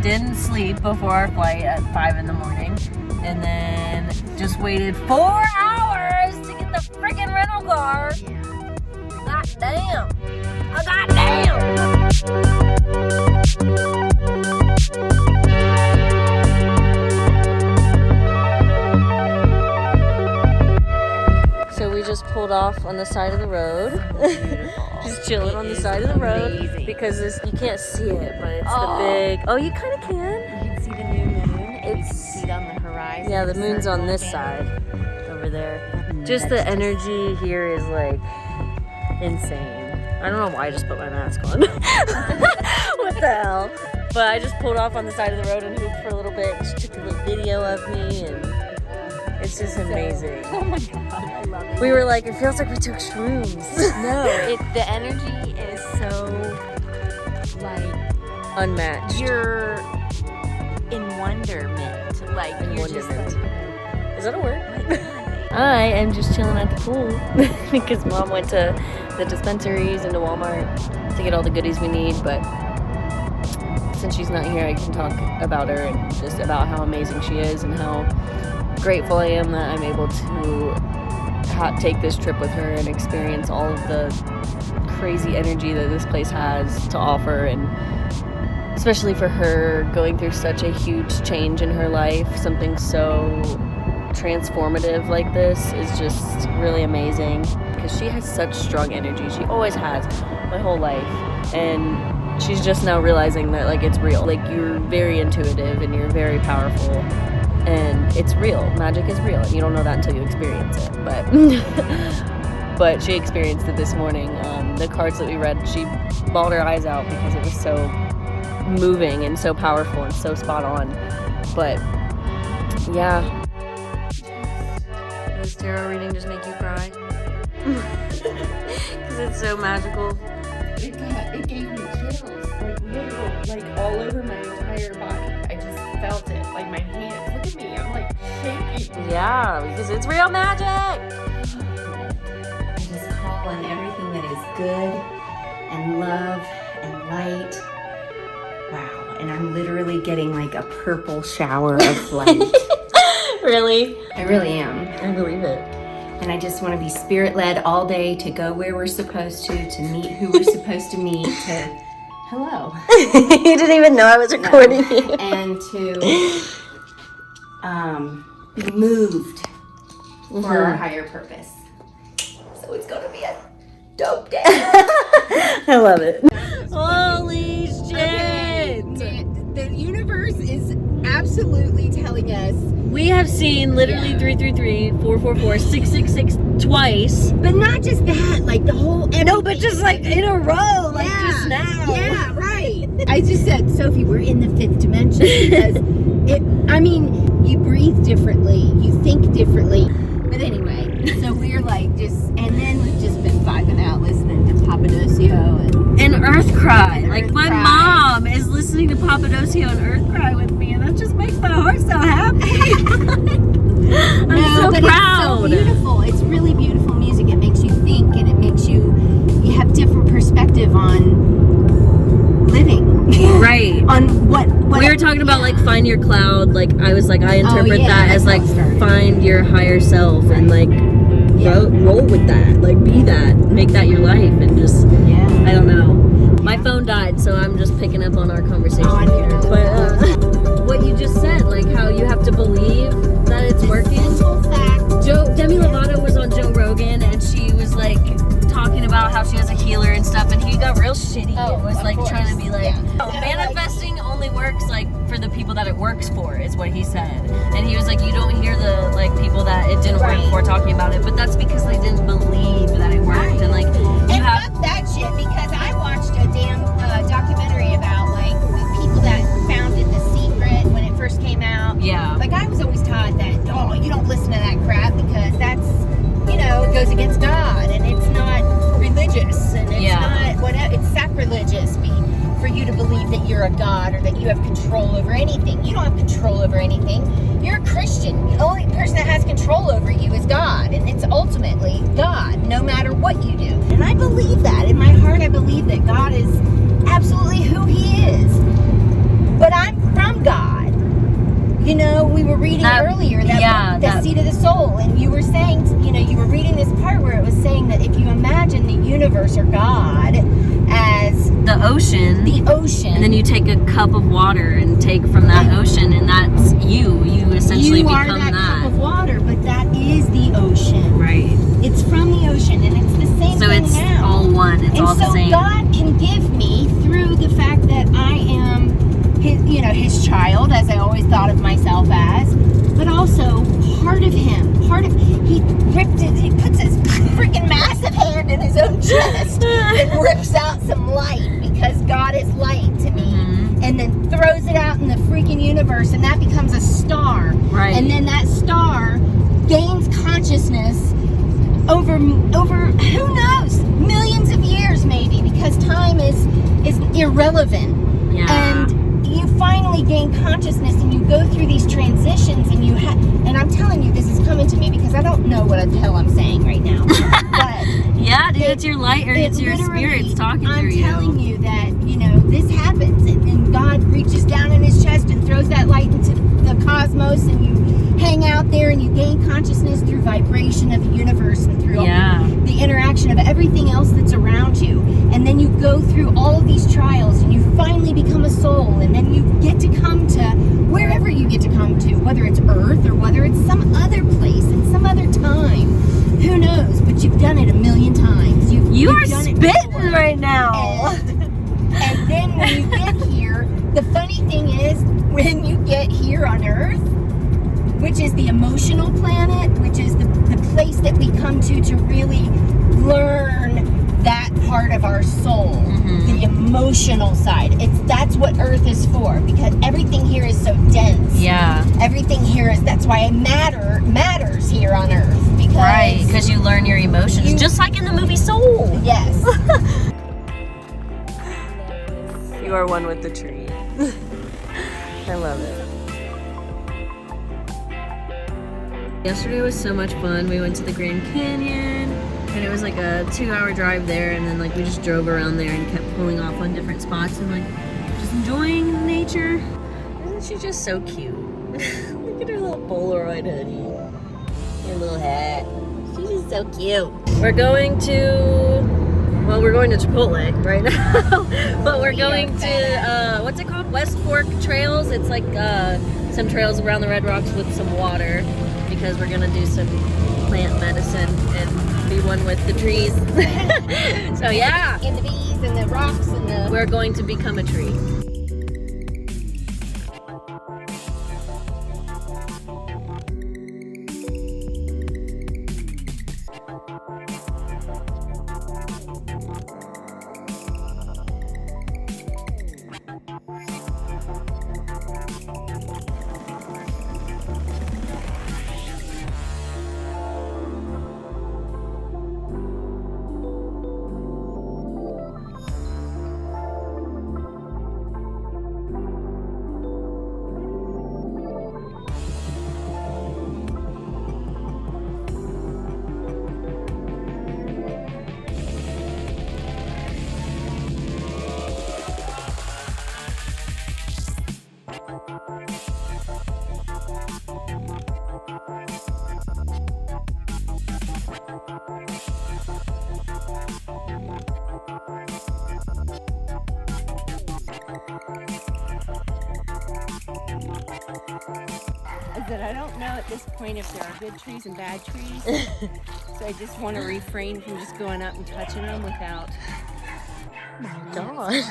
didn't sleep before our flight at 5 in the morning, and then just waited 4 hours to get the freaking rental car. God damn. Oh, god damn. So we just pulled off on the side of the road. Just chilling on the side of the road because you can't see it, but it's the big. Oh, you kind of can. You can see the new moon. You can see it on the horizon. Yeah, the moon's on this side, over there. Just the energy here is like insane. I don't know why I just put my mask on. What the hell? But I just pulled off on the side of the road and hooped for a little bit. She took a little video of me, and it's just amazing. Oh my god, I love it. We were like, it feels like we took shrooms. No, the energy is so like Unmatched. you're in wonderment. Like you're just like, is that a word? I am just chilling at the pool because Mom went to the dispensaries and to Walmart to get all the goodies we need, but since she's not here, I can talk about her and just about how amazing she is and how grateful I am that I'm able to take this trip with her and experience all of the crazy energy that this place has to offer, and especially for her going through such a huge change in her life. Something so transformative like this is just really amazing because she has such strong energy. She always has my whole life, and she's just now realizing that like it's real. Like you're very intuitive and you're very powerful, and it's real. Magic is real. You don't know that until you experience it, but she experienced it this morning. The cards that we read, she bawled her eyes out because it was so moving and so powerful and so spot on. But yeah. Does tarot reading just make you cry? Because it's so magical. It gave me chills, like literal, like all over my entire body. I just felt it, like my hands. Look at me, I'm like shaking. Yeah, because it's real magic. I just call on everything that is good and love and light. Wow, and I'm literally getting like a purple shower of light. Really? I really am. I believe it. And I just want to be spirit-led all day, to go where we're supposed to meet who we're supposed to meet, to hello. You didn't even know I was recording you. And to be moved for our higher purpose. So it's going to be a dope day. I love it. Holy shit! The universe is absolutely telling us. We have seen literally 333, 444, 666 twice. But not just that, like the whole. No, but just like in a row, like Yeah. just now. Yeah, right. I just said, Sophie, we're in the 5th dimension because you breathe differently, you think differently. But anyway, so we're like and then we've just been vibing out listening to Papadosio And Earth Cry. Like Earth my Cry. mom is listening to Papadosio and Earth Cry with me, and that just makes my heart so happy. I'm so but proud. It's so beautiful. It's really beautiful music. It makes you think, and it makes you have different perspective on living. Right. On what We were talking about like find your cloud. Like I was like I interpret yeah, that as that's like how it started. find your higher self and like roll with that. Like be that. Make that your life and just I don't know. My phone died, so I'm just picking up on our conversation here. But what you just said, like how you have to believe that it's working. Demi Lovato was on Joe Rogan, and she was like talking about how she has a healer and stuff, and he got real shitty and was like trying to be like, manifesting only works like for the people that it works for, is what he said. And he was like, you don't hear the like people that it didn't work for talking about it, but that's because they didn't believe that it worked. And like you have fuck that shit, because I watched a damn documentary about like the people that founded The Secret when it first came out. Yeah. Like I was always taught that, oh, you don't listen to that crap because that's, it goes against God and it's not religious and it's not whatever. It's sacrilegious for you to believe that you're a God or that you have control over anything. You don't have control over anything. You're a Christian. The only person that has control over you is God, and it's ultimately God, no matter what you do. And I believe that. In my heart, I believe that God is absolutely who He is. But I'm from God. You know, we were reading earlier that book, The Seed of the Soul, and you were saying, you know, you were reading this part where it was saying that if you imagine the universe or God as the ocean, and then you take a cup of water and take from that ocean, and that's you essentially become are that cup of water, but that is the ocean. Right. It's from the ocean, and it's the same So thing it's now. all one. It's and all the so same. God can give me through the fact that I am his, you know, his child, as I always thought of myself as, but also part of him. He puts his freaking massive hand in his own chest and rips out some light, because God is light to me, and then throws it out in the freaking universe, and that becomes a star. Right. And then that star gains consciousness over who knows, millions of years maybe, because time is irrelevant. Yeah. And you finally gain consciousness, and you go through these transitions, and and I'm telling you, this is coming to me because I don't know what the hell I'm saying right now. But yeah, dude, it's your light, or it's your spirits talking through you. I'm telling you that, you know, this happens, and God reaches down in his chest and throws that light into the cosmos, and you hang out there, and you gain consciousness through vibration of the universe and through the interaction of everything else that's around you. And then you go through all of these trials, and you finally become a soul, and then you get to come to wherever you get to come to, whether it's Earth or whether it's some other place in some other time. Who knows? But you've done it a million times. You are done it spitting before. right now. And then when you get here, the funny thing is, when you get here on Earth, which is the emotional planet, which is the place that we come to really learn that part of our soul, the emotional side. That's what Earth is for, because everything here is so dense. Yeah. Everything here is, that's why matters here on Earth, because you learn your emotions, just like in the movie Soul. Yes. You are one with the tree. I love it. Yesterday was so much fun. We went to the Grand Canyon, and it was like a 2-hour drive there, and then like we just drove around there and kept pulling off on different spots and like just enjoying nature. Isn't she just so cute? Look at her little Polaroid hoodie, her little hat. She's just so cute. We're going to Chipotle right now, but we're going to what's it called? West Fork Trails. It's like some trails around the Red Rocks with some water, because we're gonna do some plant medicine and be one with the trees. So yeah, And the bees and the rocks and we're going to become a tree. That I don't know at this point if there are good trees and bad trees, so I just want to refrain from just going up and touching them without. God.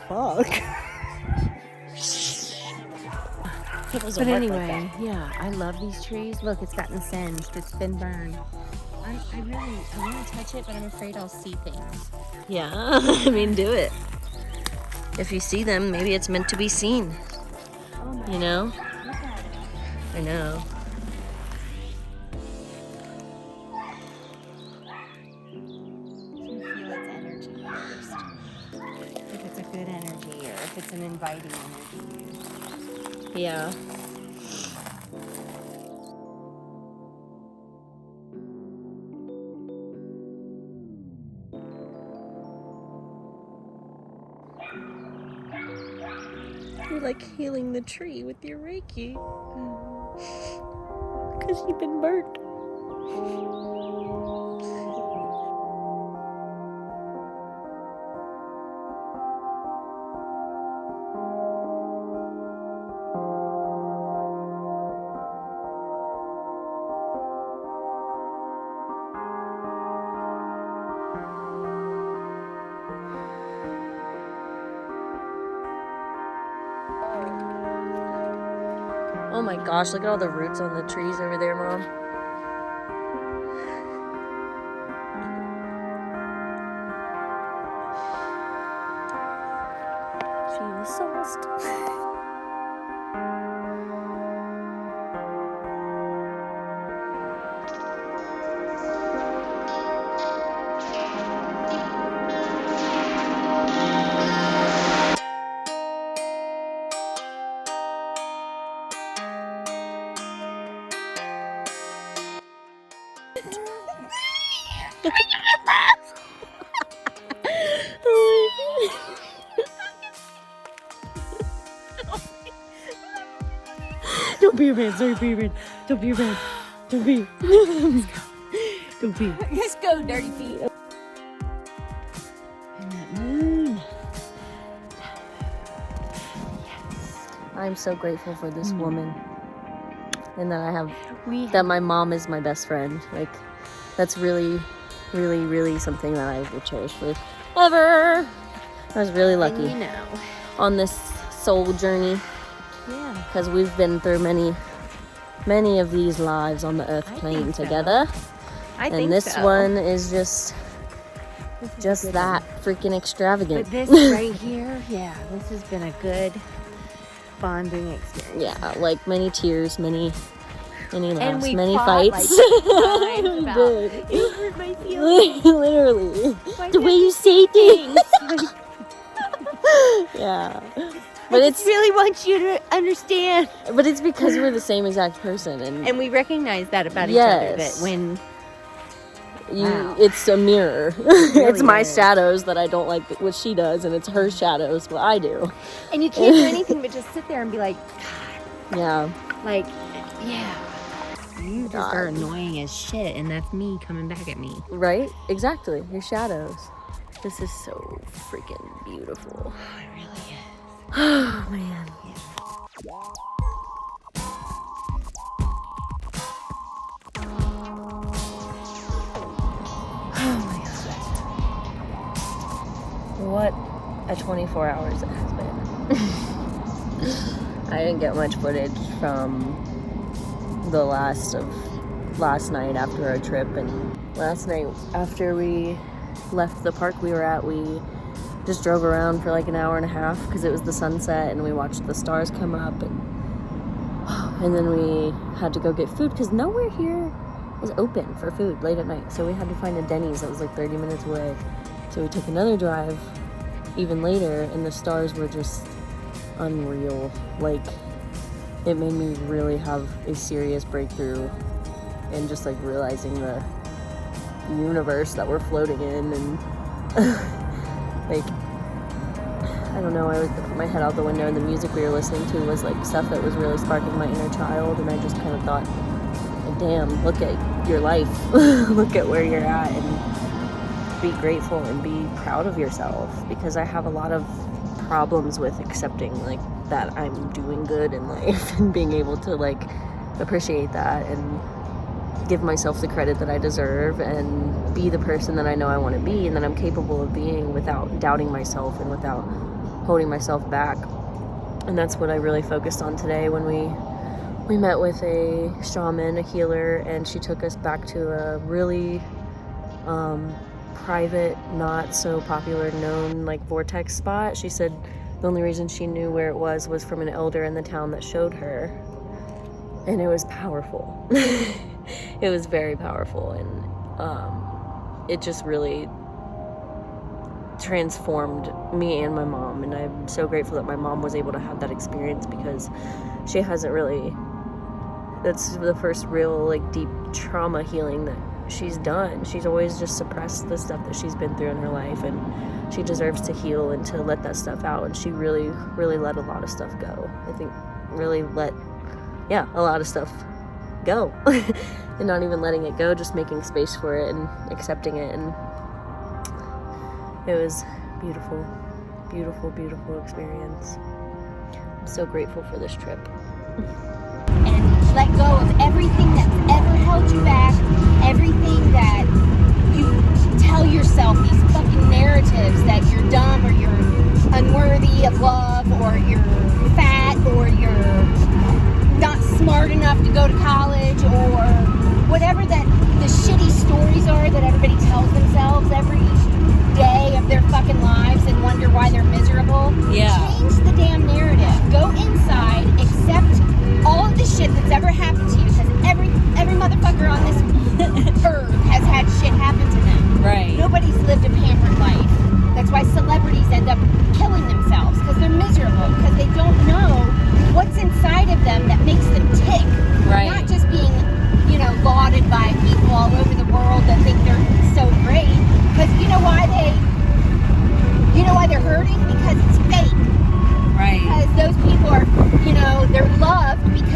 Fuck. But anyway, yeah, I love these trees. Look, it's gotten singed. It's been burned. I want to touch it, but I'm afraid I'll see things. Yeah, I mean, do it. If you see them, maybe it's meant to be seen. You know? I know. You feel its energy first. If it's a good energy or if it's an inviting energy. Yeah. like healing the tree with your Reiki. Because you've been burnt. Oh my gosh, look at all the roots on the trees over there, Mom. She was sauced. Don't be a man, sorry, be a man. Don't be a man. Don't be. Don't be. Let's go, dirty feet. And that moon. I'm so grateful for this woman. And that I have, that my mom is my best friend. Like, that's really, really, really something that I will cherish forever. I was really lucky And you know. on this soul journey. Yeah. Because we've been through many of these lives on the earth plane think so. together. I think And this so. one is just that freaking extravagant. But this right here, yeah, this has been a good bonding experience. Yeah, like many tears, many laughs, we many fought, fights. like, We about- did. You hurt my feelings. Literally. Why The way did- you say things. Yeah. But I it's just really want you to understand. but it's because we're the same exact person, and And we recognize that about each other, that Yes. when Wow. it's a mirror. really It's my is. shadows that I don't like what she does, and it's her shadows what I do. and you can't do anything but just sit there and be like, Yeah. like, yeah. You just God. are annoying as shit, and that's me coming back at me. Right? Exactly. Your shadows. This is so freaking beautiful. It really is. Oh man. Oh my god. What a 24 hours it has been. I didn't get much footage from the last night after our trip, and last night after we left the park we were at, we just drove around for like an hour and a half because it was the sunset, and we watched the stars come up, and then we had to go get food because nowhere here is open for food late at night, so we had to find a Denny's that was like 30 minutes away. So we took another drive even later, and the stars were just unreal. Like, it made me really have a serious breakthrough and just like realizing the universe that we're floating in, and like, I don't know, I would put my head out the window, and the music we were listening to was like stuff that was really sparking my inner child, and I just kind of thought, damn, look at your life. Look at where you're at, and be grateful and be proud of yourself, because I have a lot of problems with accepting like that I'm doing good in life and being able to like appreciate that and give myself the credit that I deserve and be the person that I know I want to be and that I'm capable of being without doubting myself and without holding myself back. And that's what I really focused on today when we met with a shaman, a healer, and she took us back to a really private, not so popular known like vortex spot. She said the only reason she knew where it was from an elder in the town that showed her, and it was powerful. It was very powerful, and it just really transformed me and my mom, and I'm so grateful that my mom was able to have that experience, because she hasn't really, that's the first real like deep trauma healing that she's done. She's always just suppressed the stuff that she's been through in her life, and she deserves to heal and to let that stuff out. And she really, really let a lot of stuff go. I think really let, a lot of stuff go. And not even letting it go, just making space for it and accepting it. And it was beautiful, beautiful, beautiful experience. I'm so grateful for this trip. And let go of everything that's ever held you back, everything that you tell yourself, these fucking narratives that you're dumb or you're unworthy of love or you're fat or you're not smart enough to go to college or whatever that the shitty stories are that everybody tells themselves every day of their fucking lives and wonder why they're miserable. Yeah. Change the damn narrative. Go inside, accept all of the shit that's ever happened to you, because every motherfucker on this earth has had shit happen to them. Right. Nobody's lived a pampered life. That's why celebrities end up killing themselves, because they're miserable, because they don't know what's inside of them that makes them tick. Right. Not just being, lauded by people all over the world that think they're so great. Because you know why they're hurting? Because it's fake. Right. Because those people are, they're loved because